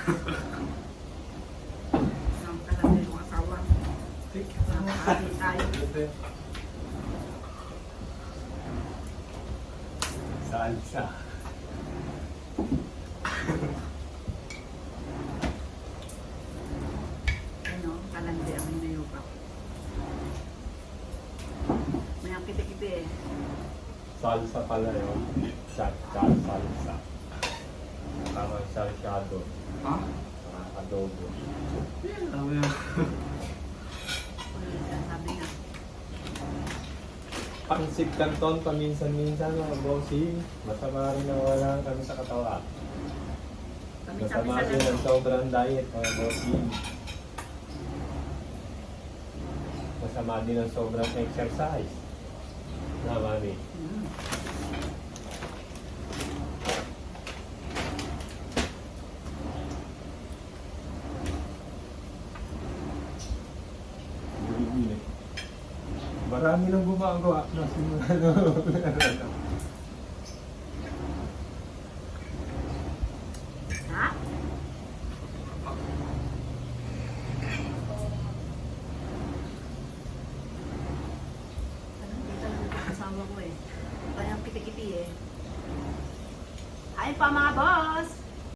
Ang talaga yung asawa. Nakakali tayo. Salsa. Ano, kalandi ang nayuka. May ang kiti-kiti eh. Salsa pala yun. Salsa. Tama salsado. Ha? Adobo. Ano yan? Sabi nga. Pansit Canton paminsan-minsan mga bossing. Masama rin na wala kami sa katawan. Masama Sabi-sabi rin sa ang sobrang diet mga bossing. Masama din ang sobrang exercise. Na mami. Bili-bili. Marami nang gumagawa na simula. Ha? Ano, dito lang yung kasama ko eh. Kaya ang kiti-kiti eh. Hi pa mga boss!